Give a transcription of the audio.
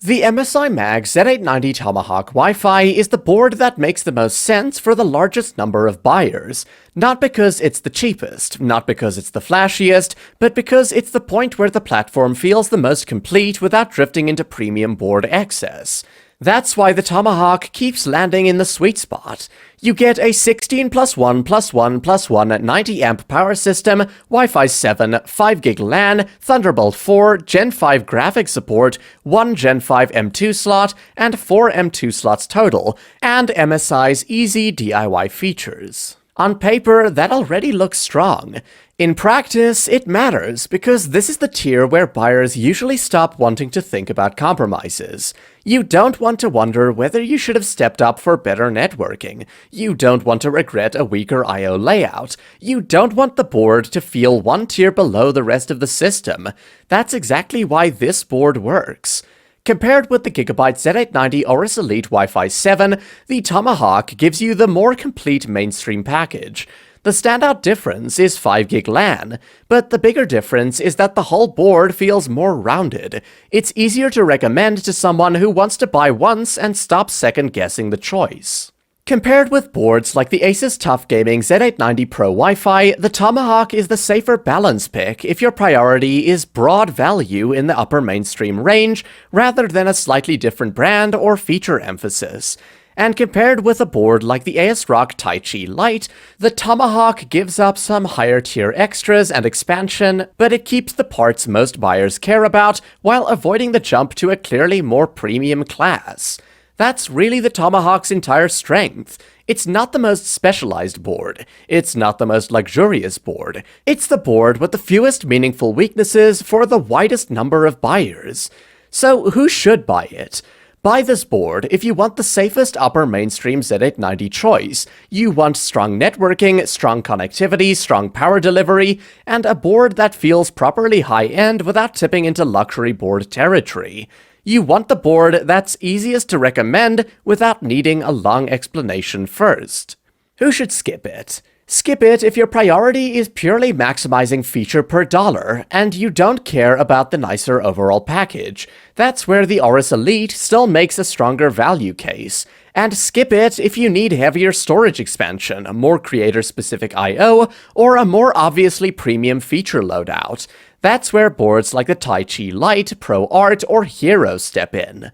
The MSI Mag Z890 Tomahawk Wi-Fi is the board that makes the most sense for the largest number of buyers. Not because it's the cheapest, not because it's the flashiest, but because it's the point where the platform feels the most complete without drifting into premium board excess. That's why the Tomahawk keeps landing in the sweet spot. You get a 16 plus 1 plus 1 plus 1 90 amp power system, Wi-Fi 7, 5GB LAN, Thunderbolt 4, Gen 5 graphics support, 1 Gen 5 M2 slot, and 4 M2 slots total, and MSI's easy DIY features. On paper, that already looks strong. In practice, it matters, because this is the tier where buyers usually stop wanting to think about compromises. You don't want to wonder whether you should have stepped up for better networking. You don't want to regret a weaker I/O layout. You don't want the board to feel one tier below the rest of the system. That's exactly why this board works. Compared with the Gigabyte Z890 AORUS Elite Wi-Fi 7, the Tomahawk gives you the more complete mainstream package. The standout difference is 5GB LAN, but the bigger difference is that the whole board feels more rounded. It's easier to recommend to someone who wants to buy once and stop second-guessing the choice. Compared with boards like the Asus TUF Gaming Z890-Pro Wi-Fi, the Tomahawk is the safer balance pick if your priority is broad value in the upper mainstream range, rather than a slightly different brand or feature emphasis. And compared with a board like the AORUS Taichi Lite, the Tomahawk gives up some higher-tier extras and expansion, but it keeps the parts most buyers care about while avoiding the jump to a clearly more premium class. That's really the Tomahawk's entire strength. It's not the most specialized board. It's not the most luxurious board. It's the board with the fewest meaningful weaknesses for the widest number of buyers. So who should buy it? Buy this board if you want the safest upper mainstream Z890 choice. You want strong networking, strong connectivity, strong power delivery, and a board that feels properly high-end without tipping into luxury board territory. You want the board that's easiest to recommend without needing a long explanation first. Who should skip it? Skip it if your priority is purely maximizing feature per dollar, and you don't care about the nicer overall package. That's where the AORUS Elite still makes a stronger value case. And skip it if you need heavier storage expansion, more creator-specific I/O, or a more obviously premium feature loadout. That's where boards like the Taichi Lite, Pro Art, or Hero step in.